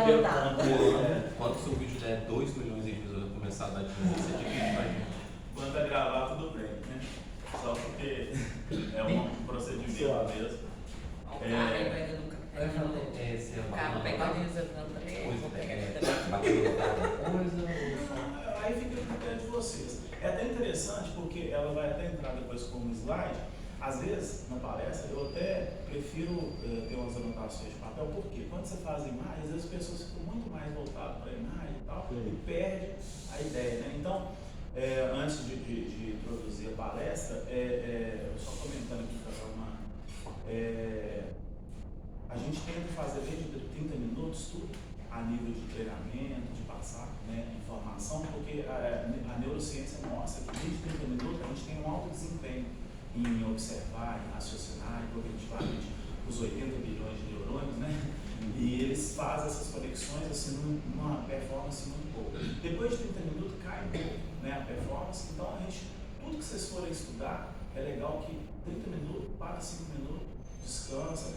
primeiro ponto, quando o seu vídeo der 2 milhões de visualizações, começar a dar dinheiro, você divide pra gente. Quando tá gravar, tudo bem, né? Só porque é um procedimento mesmo. O cara ainda nunca pegou. O cara pega Aí fica no critério de vocês. É até interessante porque ela vai até entrar depois como slide. Às vezes, na palestra, eu até prefiro ter umas anotações de papel, porque quando você faz imagem, às vezes as pessoas ficam muito mais voltadas para a imagem e tal, e perde a ideia, né? Então, antes de introduzir a palestra, só comentando aqui para uma... a gente tenta fazer desde 30 minutos tudo a nível de treinamento, de passar, né, informação, porque a neurociência mostra que desde 30 minutos a gente tem um alto desempenho em observar, em raciocinar, em cognitivamente os 80 bilhões de neurônios, né? E eles fazem essas conexões assim numa performance muito boa. Depois de 30 minutos cai um pouco, né, a performance, então tudo que vocês forem estudar, é legal que 30 minutos, para 5 minutos, descansa,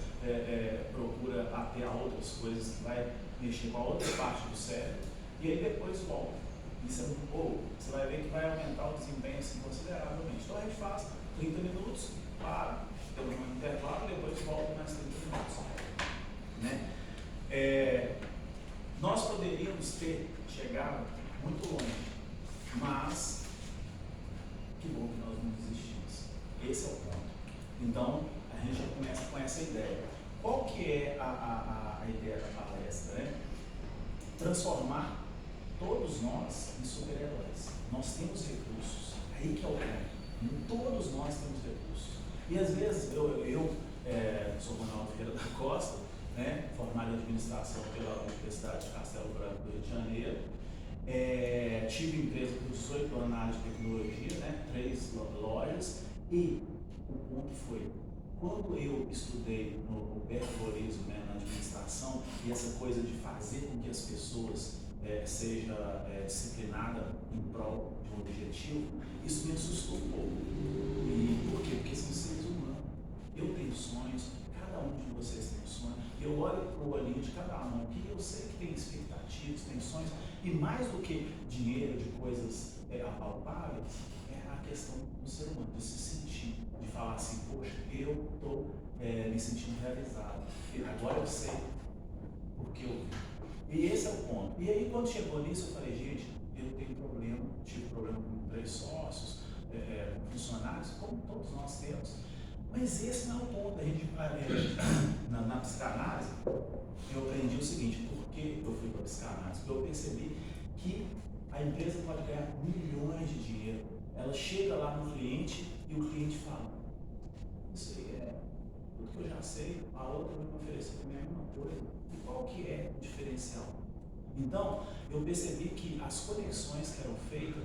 procura atear outras coisas que vai mexer com a outra parte do cérebro, e aí depois volta. Isso é muito pouco, você vai ver que vai aumentar o desempenho assim, consideravelmente. Então a gente faz 30 minutos, para, tem um intervalo e depois volta mais 30 minutos. Né? Nós poderíamos ter chegado muito longe, mas que bom que nós não desistimos. Esse é o ponto. Então, a gente já começa com essa ideia. Qual que é a ideia da palestra? Né? Transformar todos nós em super-heróis. Nós temos recursos. Aí que é o ponto. Todos nós temos recursos. E às vezes, eu sou Ronaldo Ferreira da Costa, né, formado em administração pela Universidade de Castelo Branco do Rio de Janeiro. Tive empresa por 18 anos na área de tecnologia, né, 3 lojas. E o ponto foi, quando eu estudei no empreendedorismo, né, na administração, e essa coisa de fazer com que as pessoas seja disciplinada em prol de um objetivo, isso me assustou um pouco. E por quê? Porque são seres humanos. Eu tenho sonhos, cada um de vocês tem sonhos. Eu olho para o olhinho de cada um, que eu sei que tem expectativas, tem sonhos, e mais do que dinheiro, de coisas apalpáveis, é a questão do ser humano, de se sentir, de falar assim, poxa, eu estou me sentindo realizado, e agora eu sei porque eu vi. E esse é o ponto. E aí, quando chegou nisso, eu falei, gente, eu tenho problema, tive problema com 3 sócios, com funcionários, como todos nós temos. Mas esse não é o ponto. A gente, na psicanálise, eu aprendi o seguinte, por que eu fui para a psicanálise? Porque eu percebi que a empresa pode ganhar milhões de dinheiro. Ela chega lá no cliente e o cliente fala, isso aí é tudo que eu já sei, a outra vai me oferecer também a mesma coisa. E qual que é o diferencial? Então, eu percebi que as conexões que eram feitas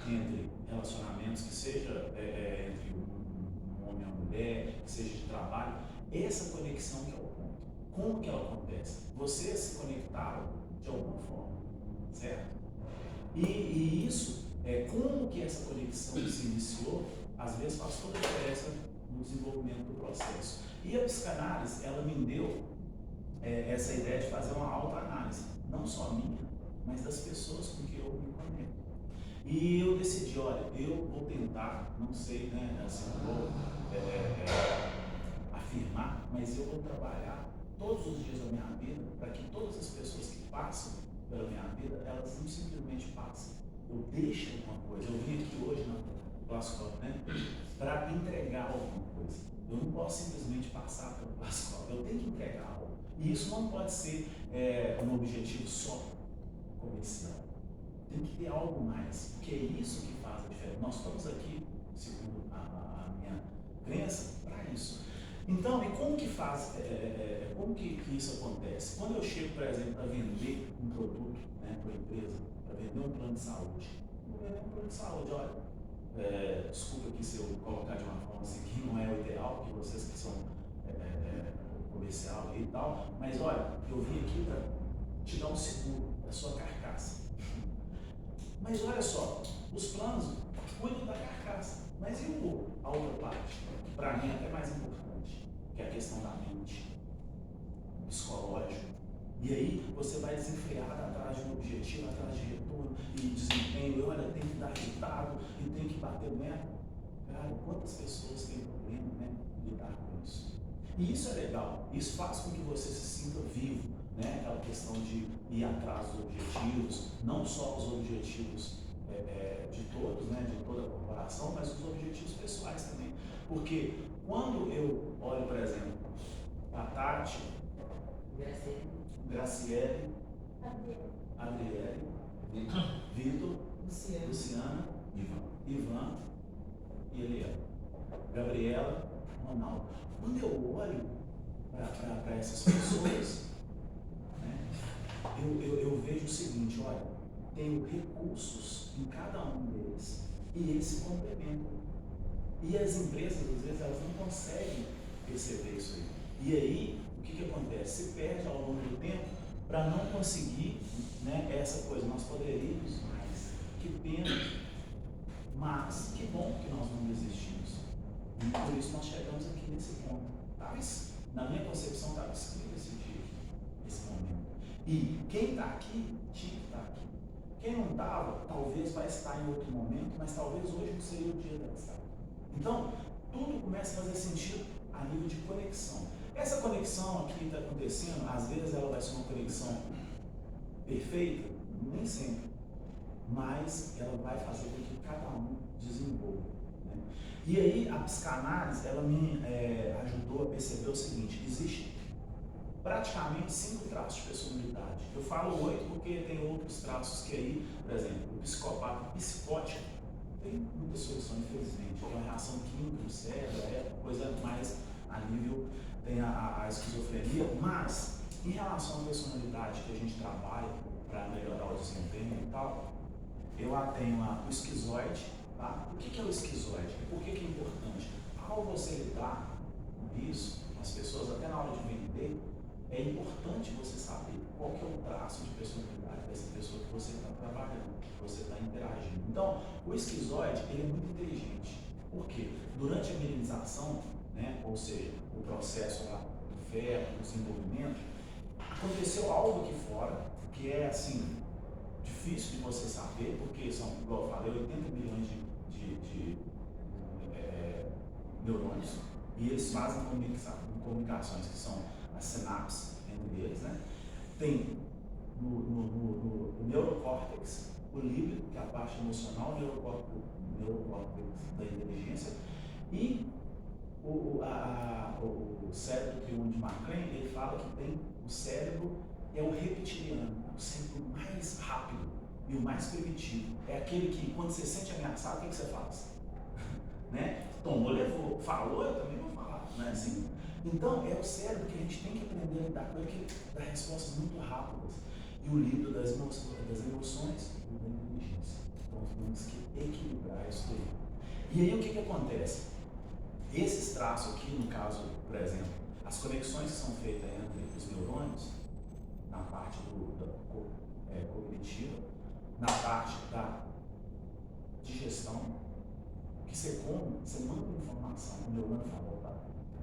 entre relacionamentos, que seja entre um homem e uma mulher, que seja de trabalho, essa conexão que é o ponto. Como que ela acontece? Vocês se conectaram de alguma forma, certo? E isso, como que essa conexão se iniciou, às vezes faz toda a diferença no desenvolvimento do processo. E a psicanálise, ela me deu essa ideia de fazer uma autoanálise, não só minha, mas das pessoas com que eu me conecto. E eu decidi, olha, eu vou tentar, não sei, né, assim, vou afirmar, mas eu vou trabalhar todos os dias da minha vida para que todas as pessoas que passam pela minha vida, elas não simplesmente passem, eu deixo alguma coisa. Eu vim aqui hoje na Plascop, né, para entregar alguma coisa. Eu não posso simplesmente passar pelo Plascop, eu tenho que entregar algo. E isso não pode ser um objetivo só comercial. Tem que ter algo mais, porque é isso que faz a diferença. Nós estamos aqui, segundo a minha crença, para isso. Então, e como que faz, como que isso acontece? Quando eu chego, por exemplo, para vender um produto, né, para a empresa, para vender um plano de saúde, vou vender um plano de saúde, olha, desculpa aqui se eu colocar de uma forma assim que não é o ideal, porque vocês que são comercial e tal, mas olha, eu vim aqui para te dar um seguro da sua carcaça. Mas olha só, os planos cuidam da carcaça, mas e a outra parte, que para mim é até mais importante, que é a questão da mente, psicológico, E aí você vai desenfreado atrás de um objetivo, atrás de retorno e desempenho, e olha, tem que dar resultado e tem que bater meta. Cara, quantas pessoas têm problema, né, de lidar com isso? E isso é legal, isso faz com que você se sinta vivo, né? Aquela questão de ir atrás dos objetivos, não só os objetivos de todos, né, de toda a corporação, mas os objetivos pessoais também. Porque quando eu olho, por exemplo, a Tati, Graciele, Adriele, Vitor, Luciana, Ivan e Eliel, Gabriela, Ronaldo. Quando eu olho para essas pessoas, né, eu vejo o seguinte, olha, tenho recursos em cada um deles e eles se complementam. E as empresas, às vezes, elas não conseguem perceber isso aí. E aí, o que acontece? Se perde ao longo do tempo para não conseguir, né, essa coisa. Nós poderíamos mais. Que pena. Mas que bom que nós não desistimos. E por isso nós chegamos aqui nesse ponto. Na minha concepção estava escrito esse dia, esse momento. E quem está aqui, tinha que estar aqui. Quem não estava, talvez vai estar em outro momento, mas talvez hoje não seria o dia de estar. Então, tudo começa a fazer sentido a nível de conexão. Essa conexão aqui está acontecendo, às vezes ela vai ser uma conexão perfeita, nem sempre, mas ela vai fazer com que cada um desenvolva. Né? E aí, a psicanálise, ela me ajudou a perceber o seguinte: existe praticamente 5 traços de personalidade. Eu falo 8 porque tem outros traços que aí, por exemplo, o psicopata psicótico, tem muita solução, infelizmente. É uma reação química do cérebro, é coisa mais a nível, tem a esquizofrenia, mas em relação à personalidade que a gente trabalha para melhorar o desempenho e tal, eu tenho o esquizoide, tá? O que é o esquizoide? Por que é importante? Ao você lidar com isso, com as pessoas, até na hora de vender, é importante você saber qual que é o traço de personalidade dessa pessoa que você está trabalhando, que você está interagindo. Então, o esquizoide, ele é muito inteligente. Por quê? Durante a milenização, né, ou seja, o processo lá do ferro, do desenvolvimento, aconteceu algo aqui fora que é, assim, difícil de você saber, porque são, igual eu falei, 80 bilhões de neurônios, e eles fazem comunicações que são as sinapses entre eles, né? Tem no neurocórtex o líbido, que é a parte emocional, o neurocórtex da inteligência, e o cérebro triunfo de McLean, ele fala que tem o cérebro, é o reptiliano, é o cérebro mais rápido e o mais primitivo. É aquele que, quando você se sente ameaçado, o que você faz? Né? Tomou, levou, falou, eu também vou falar, não é assim? Então, é o cérebro que a gente tem que aprender a lidar com ele, que ele dá respostas muito rápidas. E o líquido das emoções e da inteligência. Então, temos que equilibrar isso aí. E aí, o que acontece? Esses traços aqui, no caso, por exemplo, as conexões que são feitas entre os neurônios, na parte cognitiva, na parte da digestão, que você come, você manda informação. O neurônio fala, tá,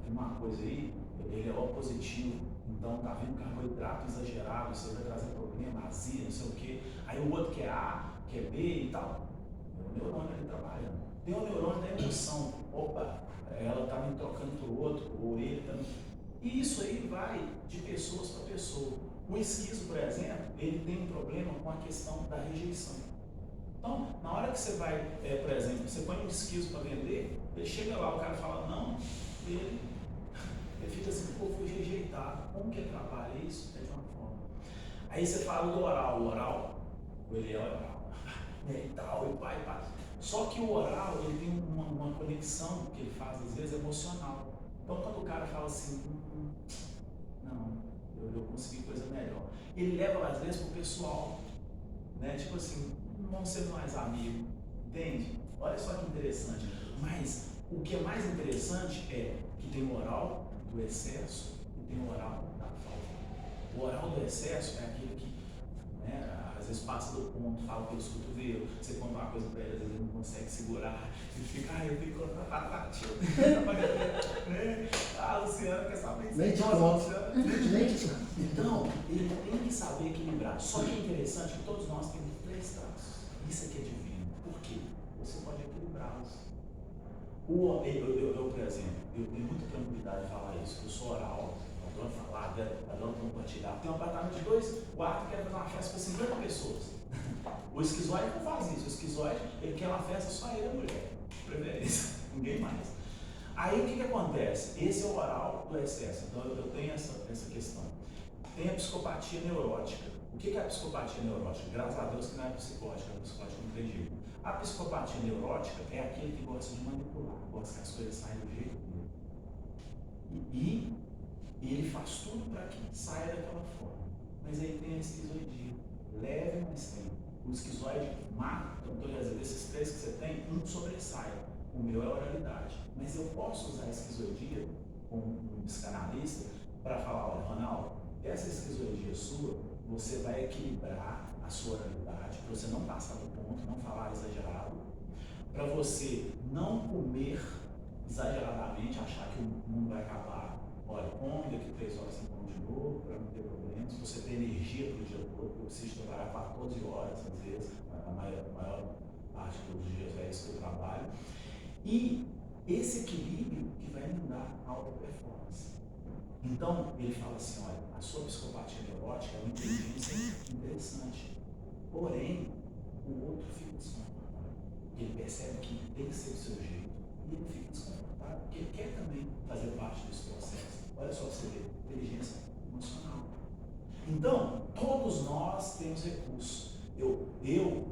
tem uma coisa aí, ele é O positivo, então tá vindo carboidrato exagerado, isso vai trazer problema, azia, não sei o quê. Aí o outro quer A, quer B e tal. É o neurônio ali trabalhando. Tem o neurônio da emoção, opa, ela tá me trocando pro outro, ou ele tá me... E isso aí vai de pessoas para pessoa. O esquizo, por exemplo, ele tem um problema com a questão da rejeição. Então, na hora que você vai, por exemplo, você põe um esquizo para vender, ele chega lá, o cara fala não, ele fica assim, pô, fui rejeitado. Como que ele trabalha isso? É de uma forma. Aí você fala do oral, o Eliel é oral, e tal, e pai. Só que o oral, ele tem uma conexão que ele faz, às vezes, emocional. Então, quando o cara fala assim, não, eu consegui coisa melhor, ele leva, às vezes, pro pessoal, né? Tipo assim, vamos ser mais amigos, entende? Olha só que interessante. Mas o que é mais interessante é que tem o oral do excesso e tem o oral da falta. O oral do excesso é aquele que, né, às vezes passa do ponto, fala pelos cotovelos, você conta uma coisa pra ele, às vezes ele não consegue segurar, ele fica, eu tenho que contar, Luciana quer saber disso. Então, ele tem que saber equilibrar. Só que é interessante que todos nós temos 3 traços. Isso aqui é divino. Por quê? Você pode equilibrá-los. Por exemplo, eu tenho muita tranquilidade de falar isso, que eu sou oral, adoro falar, adoro compartilhar. Tem um apartamento de 2 quartos, quero fazer uma festa para 50 pessoas. O esquizoide não faz isso. O esquizoide, ele quer uma festa só ele e a mulher. Preferência, ninguém mais. Aí o que acontece? Esse é o oral do excesso. Então eu tenho essa questão. Tem a psicopatia neurótica. O que é a psicopatia neurótica? Graças a Deus que não é psicótica, a psicótica não tem jeito. A psicopatia neurótica é aquele que gosta de manipular, gosta que as coisas saiam do jeito dele. E ele faz tudo para que saia daquela forma. Mas aí tem a esquizoidia. Leve mais tempo. O esquizoide mata, então quer dizer, desses 3 que você tem, um sobressai. O meu é a oralidade. Mas eu posso usar a esquizoidia como um psicanalista para falar, olha, Ronaldo, essa esquizoidia sua, você vai equilibrar a sua oralidade, para você não passar do ponto, não falar exagerado, para você não comer exageradamente, achar que o mundo vai acabar. Olha, come, daqui 3 horas você come de novo, para não ter problemas. Você tem energia para o dia todo, eu preciso trabalhar 14 horas, às vezes, a maior parte dos dias é isso que eu trabalho. E esse equilíbrio que vai me dar alta performance. Então, ele fala assim, olha, a sua psicopatia neurótica é uma inteligência interessante, porém, o outro fica desconfortável. Ele percebe que tem que ser do seu jeito e ele fica desconfortável, porque ele quer também fazer parte desse processo. Olha só para você ver, inteligência emocional. Então, todos nós temos recursos. Eu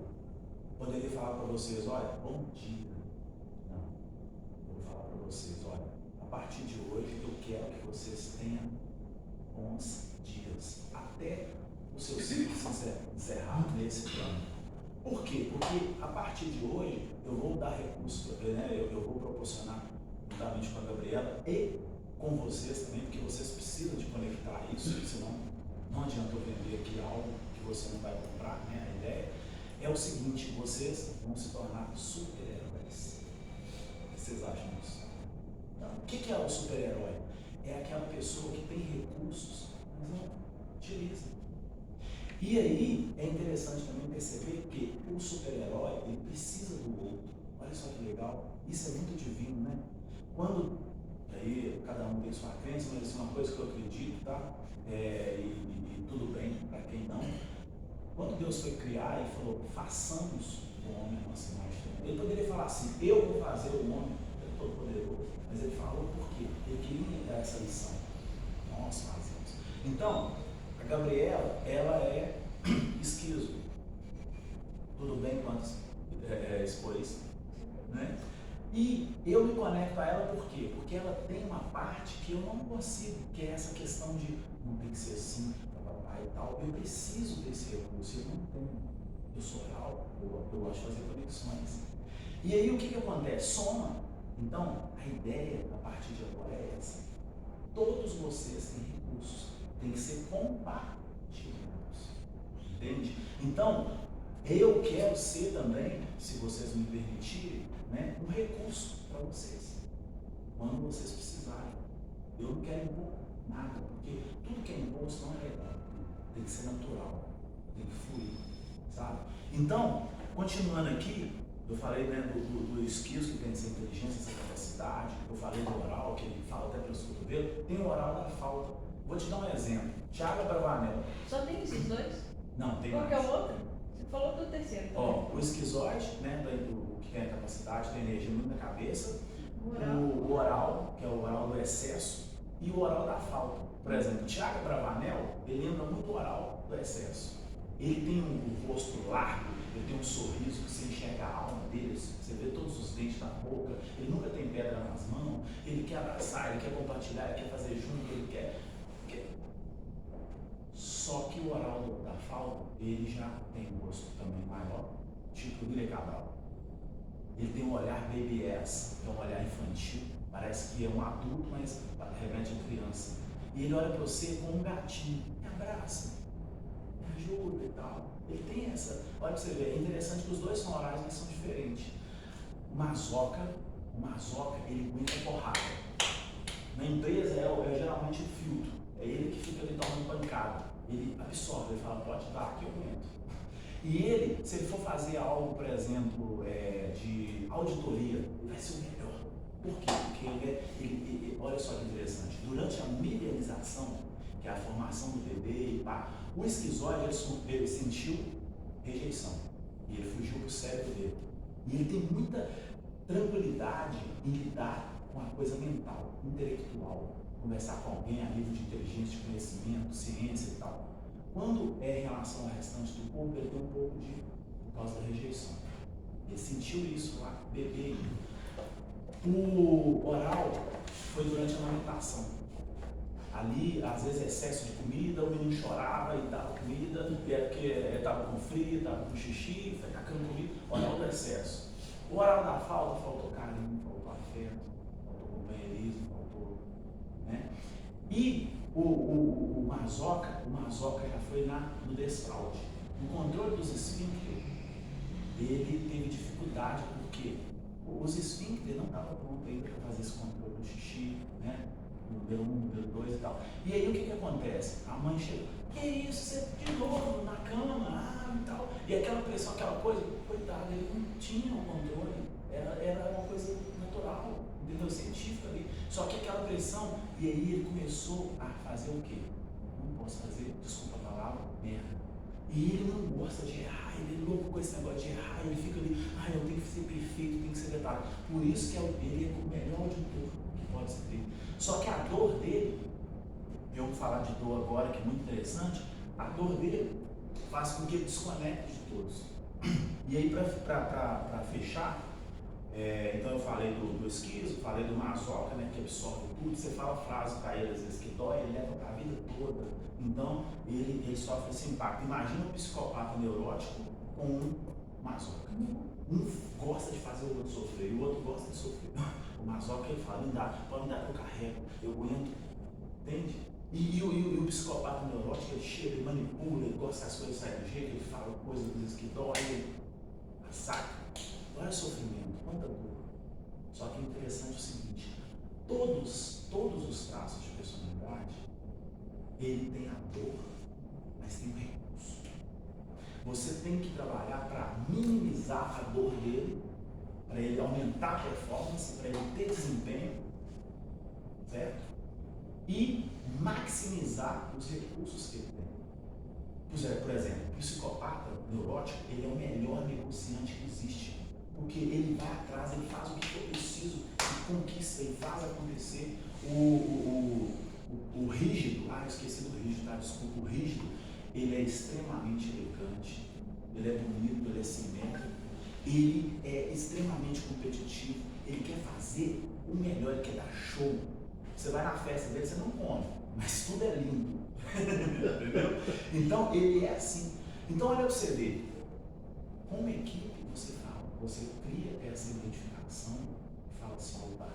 poderia falar para vocês, olha, bom dia. Não, eu vou falar para vocês, olha, a partir de hoje eu quero que vocês tenham bons dias, até o seu ciclo se encerrar nesse plano. Por quê? Porque a partir de hoje eu vou dar recursos, né? eu vou proporcionar, juntamente com a Gabriela e com vocês também, porque vocês precisam de conectar isso, senão não adianta eu vender aqui algo que você não vai comprar, né? A ideia é o seguinte, vocês vão se tornar super-heróis. O que vocês acham disso? Então, o que é o super-herói? É aquela pessoa que tem recursos, mas não utiliza. E aí é interessante também perceber que o super-herói ele precisa do outro. Olha só que legal, isso é muito divino, né? Quando, aí cada um tem sua crença, mas isso é uma coisa que eu acredito, tá? E tudo bem para quem não. Quando Deus foi criar, ele falou, façamos o homem a nossa imagem. Ele poderia falar assim, eu vou fazer o homem todo poderoso, mas ele falou por quê? Ele queria dar essa lição. Nós fazemos. Então, a Gabriela, ela é esquizo. Tudo bem quanto expôs, né? E eu me conecto a ela por quê? Porque ela tem uma parte que eu não consigo, que é essa questão de não tem que ser assim, papai e tal. Eu preciso desse recurso, eu não tenho. Eu sou oral, eu gosto de fazer conexões. E aí o que acontece? Soma. Então, a ideia a partir de agora é essa. Todos vocês têm recursos, tem que ser compartilhados. Entende? Então, eu quero ser também, se vocês me permitirem, né, um recurso para vocês. Quando vocês precisarem. Eu não quero impor nada, porque tudo que é imposto não é legal. Tem que ser natural, tem que fluir, sabe? Então, continuando aqui, eu falei, né, do esquizo que tem essa inteligência, essa capacidade, eu falei do oral, que ele fala até pelos cotovelos, tem o oral da falta. Vou te dar um exemplo. Tiago Abravanel. Só tem esses 2? Não, tem Qual mais. que é o outro? Você falou do terceiro. Ó, o esquizoide, né, do que tem a capacidade, tem energia muito na cabeça. O oral, que é o oral do excesso, e o oral da falta. Por exemplo, Tiago Abravanel, ele lembra muito o oral do excesso. Ele tem um rosto largo, ele tem um sorriso que você enxerga a alma dele, você vê todos os dentes na boca, ele nunca tem pedra nas mãos, ele quer abraçar, ele quer compartilhar, ele quer fazer junto, ele quer. Só que o oral da falta, ele já tem um rosto também maior, tipo William Cabral. Ele tem um olhar baby ass, é um olhar infantil, parece que é um adulto, mas remete a criança. E ele olha para você como um gatinho, me abraça, me ajuda e tal. Ele tem essa, olha para você ver, é interessante que os dois são orais, mas são diferentes. O mazoca, ele aguenta porrada. Na empresa é geralmente o filtro, é ele que fica ali tomando pancada. ele absorve, ele fala, pode dar que eu aguento. E ele, se ele for fazer algo, por exemplo, de auditoria, ele vai ser o melhor. Por quê? Porque olha só que interessante, durante a milianização, que é a formação do bebê, o esquizoide ele sentiu rejeição e ele fugiu para o cérebro dele. E ele tem muita tranquilidade em lidar com a coisa mental, intelectual, conversar com alguém a nível de inteligência, de conhecimento, ciência e tal. Quando é em relação ao restante do corpo, ele tem um pouco por causa da rejeição. Ele sentiu isso lá, bebê. O oral foi durante a amamentação. Ali, às vezes, excesso de comida, o menino chorava e dava comida, e é porque estava com frio, estava com xixi, foi tacando comida, oral do excesso. O oral da falta, faltou carinho, faltou afeto, faltou companheirismo, faltou. Né? E o mazoca já foi no desfraude. No controle dos esfíncteres, ele teve dificuldade, porque os esfíncteres não estavam prontos ainda para fazer esse controle do xixi, né? Número 1, número 2 e tal. E aí o que acontece? A mãe chega, que isso, você de novo na cama, e tal. E aquela pressão, aquela coisa, coitado, ele não tinha o controle, era uma coisa natural, entendeu? Científica ali. Só que aquela pressão, e aí ele começou a fazer o quê? Não posso fazer, desculpa a palavra, merda. E ele não gosta de errar, ele é louco com esse negócio de errar, ele fica ali, eu tenho que ser perfeito, tenho que ser detalhado. Por isso que ele é o melhor auditor que pode se ter. Só que a dor dele, eu vou falar de dor agora, que é muito interessante, a dor dele faz com que ele desconecte de todos. E aí, para fechar, então eu falei do esquizo, falei do mazoca, né, que absorve tudo. Você fala frase para ele, às vezes, que dói, ele leva para a vida toda. Então, ele sofre esse impacto. Imagina um psicopata neurótico com um mazoca. Um gosta de fazer o outro sofrer e o outro gosta de sofrer. O mazoca, ele fala, pode me dar que eu carrego, eu aguento. Entende? E o psicopata neurótico, ele chega, ele manipula, ele gosta que as coisas saem do jeito, ele fala coisas às vezes que dói, ele saca. Olha o sofrimento, quanta dor. Só que é interessante o seguinte, todos os traços de personalidade, ele tem a dor, mas tem um recurso. Você tem que trabalhar para minimizar a dor dele, para ele aumentar a performance, para ele ter desempenho, certo? E maximizar os recursos que ele tem. Por exemplo, o psicopata neurótico, ele é o melhor negociante que existe. Porque ele vai atrás, ele faz o que for preciso, ele conquista, ele faz acontecer. O rígido, eu esqueci do rígido, desculpa, o rígido, ele é extremamente elegante, ele é bonito, ele é simétrico, ele é extremamente competitivo, ele quer fazer o melhor, ele quer dar show. Você vai na festa dele, você não come, mas tudo é lindo. Entendeu? Então, ele é assim. Então, olha para você ver, como equipe, você cria essa identificação e fala assim, opa,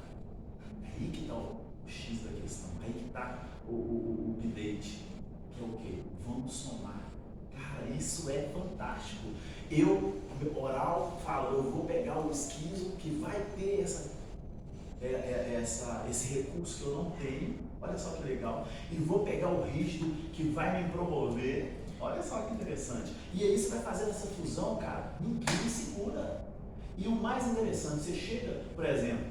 é aí que está o X da questão, aí que está o update, que é o quê? Vamos somar. Cara, isso é fantástico. Oral, falo, eu vou pegar o esquizo que vai ter esse recurso que eu não tenho, olha só que legal, e vou pegar o rígido que vai me promover, olha só que interessante. E aí você vai fazendo essa fusão, cara, ninguém segura. E o mais interessante, você chega, por exemplo,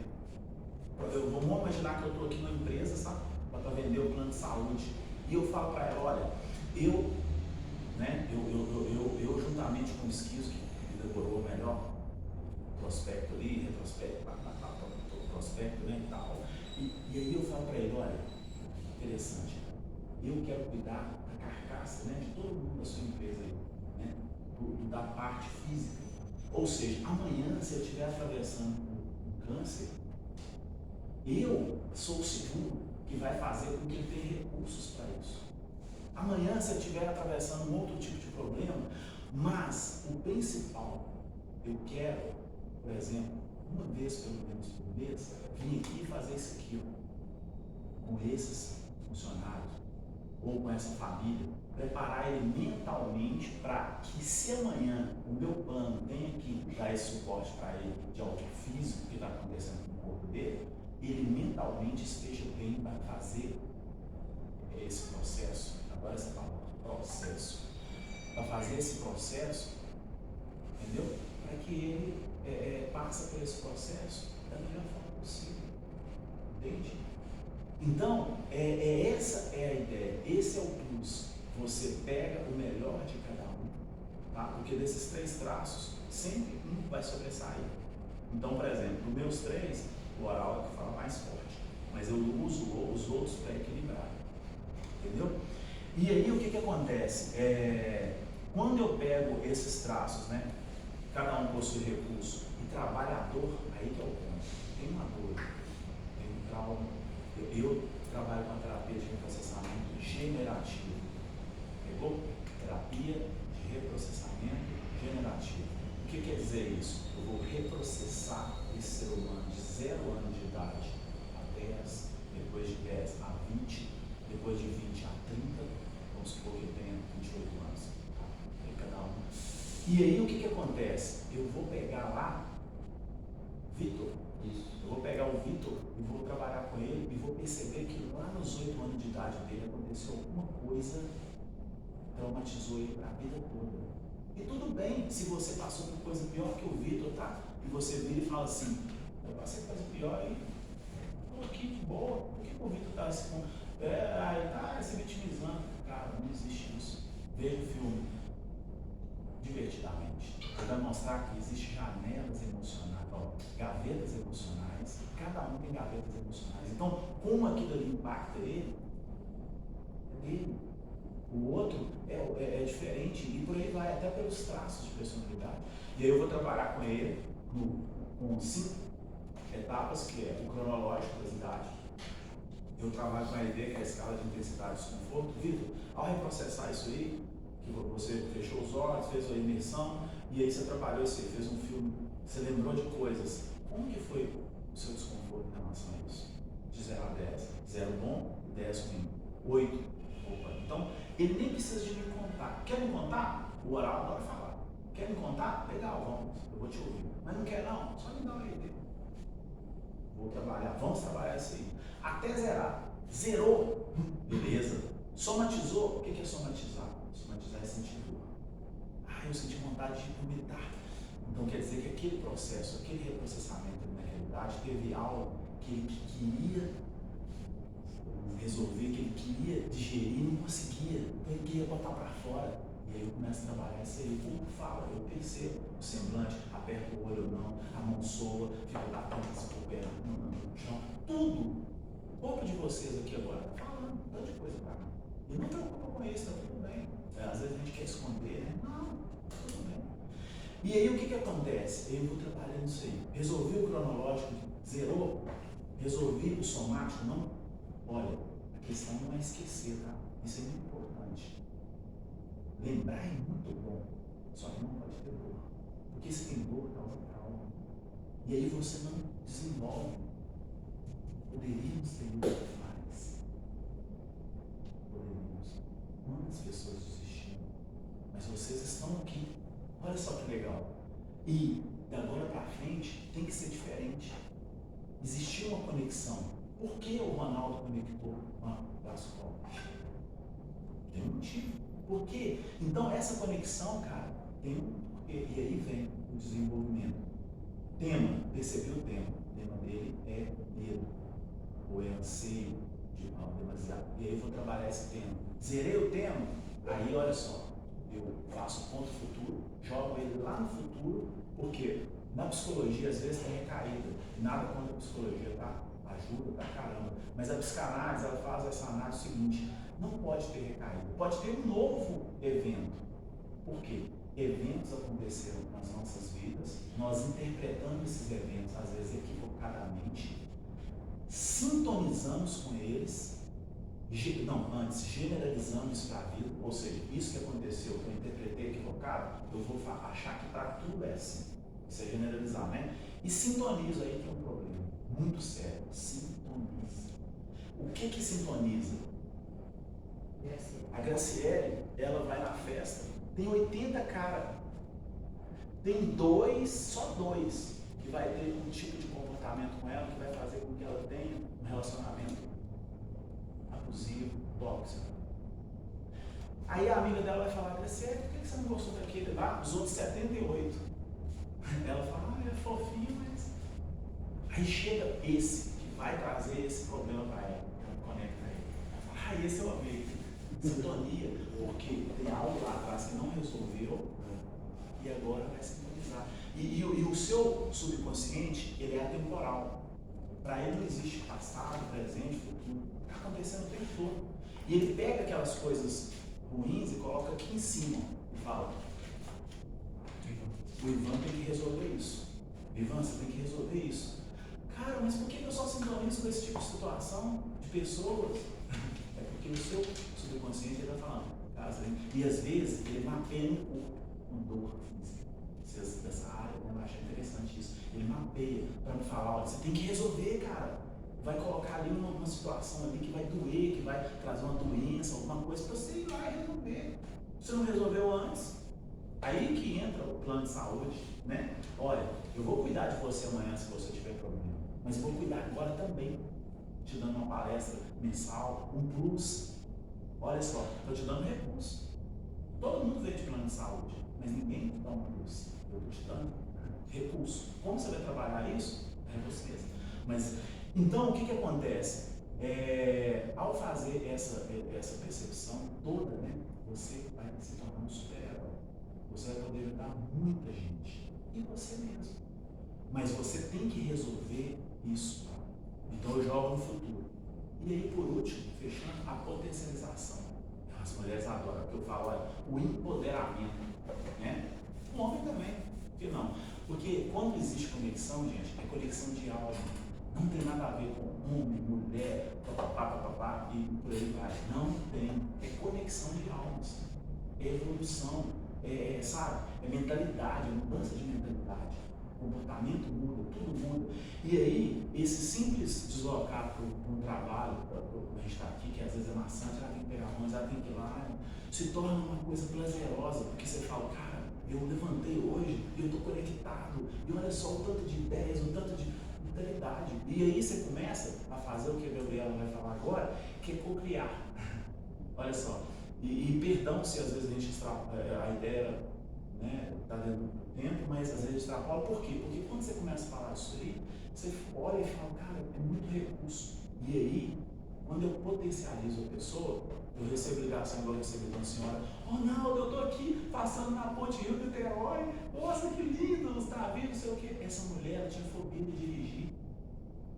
vamos imaginar que eu estou aqui numa empresa, sabe, para vender o plano de saúde, e eu falo para ela, olha, eu juntamente com o esquizo, que elaborou o melhor prospecto ali, retrospecto, prospecto, né, e tal, e aí eu falo para ele, olha, interessante, eu quero cuidar da carcaça, né, de todo mundo da sua empresa aí, né, da parte física. Ou seja, amanhã, se eu estiver atravessando um câncer, eu sou o seguro que vai fazer com que ele tenha recursos para isso. Amanhã, se eu estiver atravessando um outro tipo de problema, mas o principal, eu quero, por exemplo, uma vez pelo menos por mês, vir aqui fazer isso aqui com esses funcionários ou com essa família, preparar ele mentalmente para que, se amanhã o meu plano tenha que dar esse suporte para ele de algo físico que está acontecendo no corpo dele, ele mentalmente esteja bem para fazer esse processo. Agora essa palavra, processo, para fazer esse processo, entendeu? Para que ele passe por esse processo da melhor forma possível, entende? Então, essa é a ideia, esse é o plus. Você pega o melhor de cada um, tá? Porque desses 3 traços, sempre um vai sobressair. Então, por exemplo, dos meus 3, o oral é o que fala mais forte, mas eu uso os outros para equilibrar, entendeu? E aí o que acontece? Quando eu pego esses traços, né, cada um possui recurso, e trabalha a dor, aí que é o ponto. Tem uma dor, tem um trauma. Eu trabalho com a terapia de reprocessamento generativo. Pegou? Terapia de reprocessamento generativo. O que quer dizer isso? Eu vou reprocessar esse ser humano de 0 anos de idade a 10, depois de 10 a 20, depois de 20 a 30, vamos supor que eu tenha 28 anos, tá? Tem cada um. E aí o que acontece? Eu vou pegar lá, Vitor, eu vou pegar o Vitor e vou trabalhar com ele e vou perceber que lá nos 8 anos de idade dele aconteceu alguma coisa que traumatizou ele para a vida toda. E tudo bem se você passou por coisa pior que o Vitor, tá? E você vira e fala assim, eu passei por coisa pior e estou aqui de boa, por que o Vitor está assim, ele está se vitimizando? Cara, não existe isso. Veja o filme divertidamente. Ele vai mostrar que existem janelas emocionais, gavetas emocionais, cada um tem gavetas emocionais. Então, como aquilo ali impacta ele, é dele. O outro é diferente e por aí vai, até pelos traços de personalidade. E aí eu vou trabalhar com ele com 5 etapas, que é o cronológico das idades. Eu trabalho com a ED, que é a escala de intensidade de desconforto. Vitor, ao reprocessar isso aí, que você fechou os olhos, fez a imersão, e aí você trabalhou isso aí, fez um filme, você lembrou de coisas. Como que foi o seu desconforto em relação a isso? De 0 a 10. 0 bom, 10 ruim. 8. Opa. Então, ele nem precisa de me contar. Quer me contar? O oral adora falar. Quer me contar? Legal, vamos, eu vou te ouvir. Mas não quer não? Só me dá uma ideia. Vou trabalhar, vamos trabalhar isso aí. Até zerar. Zerou? Beleza. Somatizou? O que é somatizar? Somatizar é sentir dor. Eu senti vontade de vomitar. Então quer dizer que aquele processo, aquele reprocessamento na realidade, teve algo que ele queria resolver, que ele queria digerir e não conseguia. Então ele queria botar para fora. E aí eu começo a trabalhar isso aí. O corpo fala, eu percebo o semblante, aperto o olho ou não, a mão soa, fica batendo esse corpo no chão. Tudo. O corpo de vocês aqui agora está falando um tanto de coisa para mim. E não preocupa com isso, está tudo bem. Às vezes a gente quer esconder, né? Não, tudo bem. E aí o que acontece? Eu vou trabalhando isso aí. Resolvi o cronológico, zerou? Resolvi o somático? Não? Olha, a questão não é esquecer, tá? Isso é muito importante. Lembrar é muito bom, só que não pode ter dor. Porque se tem dor, causa trauma. E aí você não desenvolve. Poderíamos ter muito mais. Poderíamos. Quantas pessoas desistiram? Mas vocês estão aqui. Olha só que legal. E da agora para frente tem que ser diferente. Existiu uma conexão. Por que o Ronaldo conectou com a Gascol? Tem um motivo. Por quê? Então essa conexão, cara, tem um porquê. E aí vem o desenvolvimento. Tema, percebeu o tema? O tema dele é medo. Ou é anseio de algo demasiado. E aí eu vou trabalhar esse tema. Zerei o tema, aí olha só, eu faço ponto futuro, jogo ele lá no futuro, porque na psicologia às vezes tem recaída, nada contra a psicologia, tá? Ajuda pra caramba. Mas a psicanálise, ela faz essa análise seguinte, não pode ter recaída, pode ter um novo evento. Por quê? Eventos aconteceram nas nossas vidas, nós interpretamos esses eventos, às vezes equivocadamente, sintonizamos com eles, antes generalizamos isso para a vida, ou seja, isso que aconteceu, que eu interpretei equivocado, eu vou achar que para tudo é assim. Isso é generalizar, né? E sintonizo aí que é um problema muito sério. Sintoniza. O que sintoniza? A Graciele, ela vai na festa, tem 80 caras, tem 2, só 2, que vai ter um tipo de comportamento com ela que vai fazer com que ela tenha um relacionamento abusivo, tóxico. Aí a amiga dela vai falar para você, por que você não gostou daquele lá? Os outros 78. Ela fala, é fofinho, mas... Aí chega esse, que vai trazer esse problema para ela, conecta ele. Ela fala, esse eu amei. Sintonia, porque tem algo lá atrás que não resolveu e agora vai sintonizar. E o seu subconsciente, ele é atemporal. Para ele não existe passado, presente, futuro. Está acontecendo o tempo todo. E ele pega aquelas coisas ruins e coloca aqui em cima e fala, o Ivan tem que resolver isso. Ivan, você tem que resolver isso. Cara, mas por que eu só sintonizo com esse tipo de situação, de pessoas? É porque o seu subconsciente está falando, caso, e às vezes ele mapeia no corpo, com dor física. Vocês dessa área vão achar interessante isso. Ele mapeia para me falar, olha, você tem que resolver, cara. Vai colocar ali uma situação ali que vai doer, que vai trazer uma doença, alguma coisa, para você ir lá e resolver. Você não resolveu antes? Aí que entra o plano de saúde, né? Olha, eu vou cuidar de você amanhã se você tiver problema, mas eu vou cuidar agora também, te dando uma palestra mensal, um plus. Olha só, estou te dando recurso. Todo mundo vende plano de saúde, mas ninguém te dá um plus. Eu estou te dando recurso. Como você vai trabalhar isso? É você mesmo. Mas, então, o que acontece? Ao fazer essa percepção toda, né, você vai se tornar um super-herói. Você vai poder ajudar muita gente. E você mesmo. Mas você tem que resolver isso. Então eu jogo no futuro. E aí, por último, fechando, a potencialização. As mulheres adoram, porque eu falo, olha, o empoderamento. Né? O homem também. Por que não? Porque quando existe conexão, gente, é conexão de alma. Não tem nada a ver com homem, mulher, papapá, e por aí vai. Não tem. É conexão de almas. É evolução. Sabe? É mentalidade, é mudança de mentalidade. O comportamento muda, tudo muda. E aí, esse simples deslocar para um trabalho, a gente está aqui, que às vezes é maçante, ela tem que pegar ônibus, ela tem que ir lá, se torna uma coisa prazerosa, porque você fala, cara, eu levantei hoje e eu estou conectado, e olha só o tanto de ideias, o tanto de mentalidade. E aí você começa a fazer o que a Gabriela vai falar agora, que é cocriar. Olha só. E perdão se às vezes a gente a ideia está dentro do tempo, mas às vezes extrapola. Por quê? Porque quando você começa a falar isso aí, você olha e fala, cara, é muito recurso. E aí, quando eu potencializo a pessoa, eu recebo ligação, igual eu recebi de uma senhora, Ronaldo, eu estou aqui passando na ponte Rio-Niterói, nossa, que lindo, você está vindo, não sei o quê. Essa mulher, ela tinha fobia de dirigir.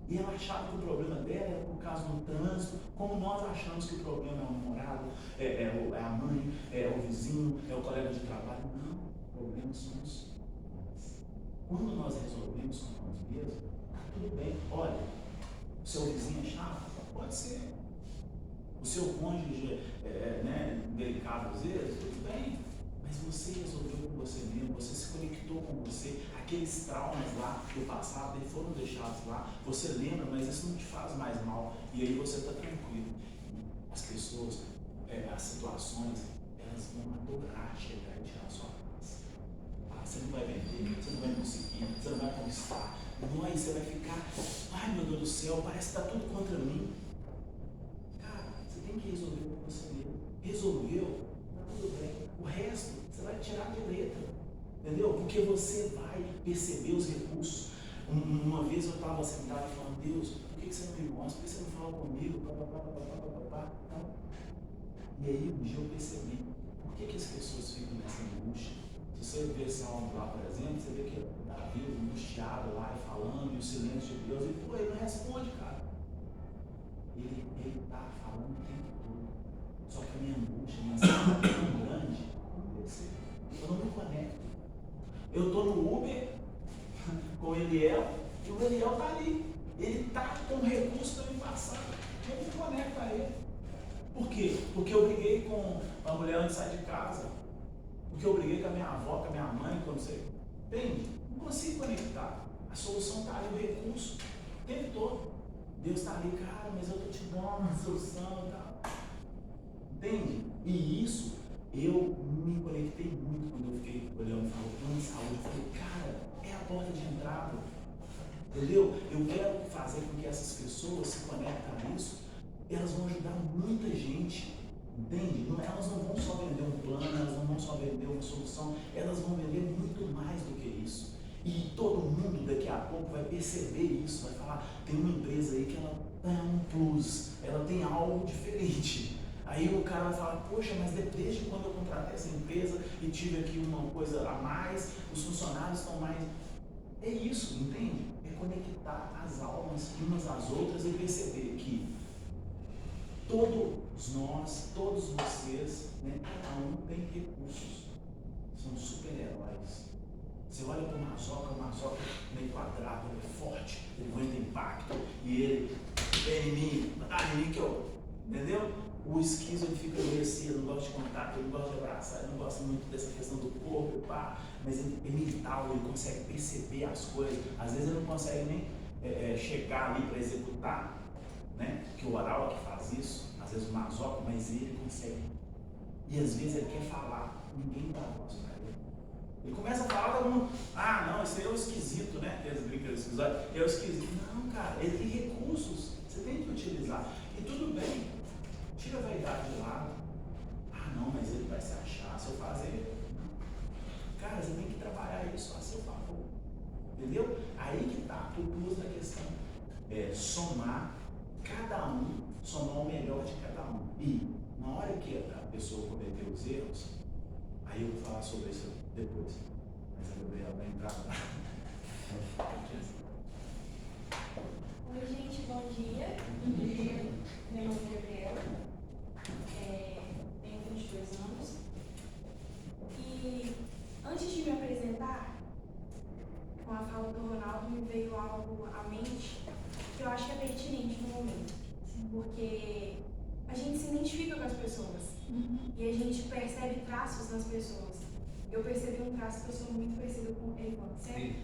E ela achava que o problema dela era por causa do trânsito, como nós achamos que o problema é o namorado, é a mãe, é o vizinho, é o colega de trabalho. Não, o problema somos nós. Quando nós resolvemos com nós mesmos, está tudo bem. Olha, o seu vizinho é chato? Pode ser. O seu cônjuge delicado às vezes? Tudo bem. Mas você resolveu com você mesmo, você se conectou com você, aqueles traumas lá do passado eles foram deixados lá, você lembra, mas isso não te faz mais mal, e aí você está tranquilo. As pessoas, as situações, elas vão adorar chegar e tirar a sua paz. Você não vai vender, você não vai conseguir, você não vai conquistar, não, você vai ficar, ai meu Deus do céu, parece que está tudo contra mim. Cara, você tem que resolver com você mesmo. Resolveu, está tudo bem. O resto, você vai tirar de letra, entendeu? Porque você vai perceber os recursos. Uma vez eu estava sentado e falando, Deus, por que você não me mostra? Por que você não fala comigo? Então, e aí um dia eu percebi, por que as pessoas ficam nessa angústia? Se você ver esse álbum lá, por exemplo, você vê que Davi angustiado lá e falando, e o silêncio de Deus, e pô, ele não responde, cara. Ele está falando o tempo todo. Só que a minha angústia, a minha ansiedade é tão grande, eu não me conecto. Eu estou no Uber com o Eliel e o Eliel está ali. Ele está com o recurso para me passar. Eu me conecto a ele. Por quê? Porque eu briguei com a mulher antes de sair de casa. Porque eu briguei com a minha avó, com a minha mãe, quando você. Entende? Não consigo conectar. A solução está ali, o recurso, o tempo todo. Deus está ali, cara, mas eu estou te dando uma solução e tal. Entende? E isso, eu me conectei muito quando eu fiquei olhando e falei, plano de saúde. Eu falei, cara, é a porta de entrada. Entendeu? Eu quero fazer com que essas pessoas se conectem a isso. Elas vão ajudar muita gente. Entende? Elas não vão só vender um plano, elas não vão só vender uma solução, elas vão vender muito mais do que isso. E todo mundo daqui a pouco vai perceber isso, vai falar, tem uma empresa aí que ela é um plus, ela tem algo diferente. Aí o cara vai falar, poxa, mas desde quando eu contratei essa empresa e tive aqui uma coisa a mais, os funcionários estão mais... É isso, entende? É conectar as almas umas às outras e perceber que todos nós, todos vocês, né, cada um tem recursos, são super-heróis. Você olha para o Mazoca meio quadrado, ele é forte, ele aguenta impacto, e ele vem em mim, que eu, entendeu? O esquizo ele fica meio assim, ele não gosta de contato, ele não gosta de abraçar, ele não gosta muito dessa questão do corpo, pá, mas ele é mental, ele consegue perceber as coisas, às vezes ele não consegue nem chegar ali para executar, né? Que o oral é que faz isso, às vezes o Mazoca, mas ele consegue. E às vezes ele quer falar, ninguém dá voz para ele. Ele começa a falar, todo mundo, não, esse aí é o esquisito, né? Eles brincam desse episódio, é o esquisito. Não, cara, ele tem recursos, você tem que utilizar. E tudo bem, tira a vaidade de lado. Não, mas ele vai se achar se eu fazer. Não. Cara, você tem que trabalhar isso a seu favor. Entendeu? Aí que tá o plus da questão. É somar cada um, somar o melhor de cada um. E na hora que a pessoa cometer os erros, aí eu vou falar sobre isso depois. Mas a Gabriela vai entrar lá. Oi, gente, bom dia. Meu nome é Gabriela, tenho 22 anos. E antes de me apresentar, com a fala do Ronaldo, me veio algo à mente que eu acho que é pertinente no momento. Porque a gente se identifica com as pessoas e a gente percebe traços nas pessoas. Eu percebi um traço que eu sou muito parecida com ele, certo?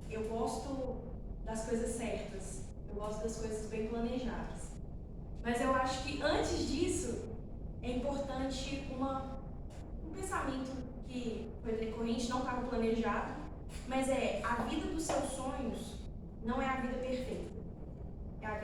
Eu gosto das coisas certas, eu gosto das coisas bem planejadas. Mas eu acho que antes disso é importante um pensamento que foi decorrente, não estava planejado, mas a vida dos seus sonhos não é a vida perfeita.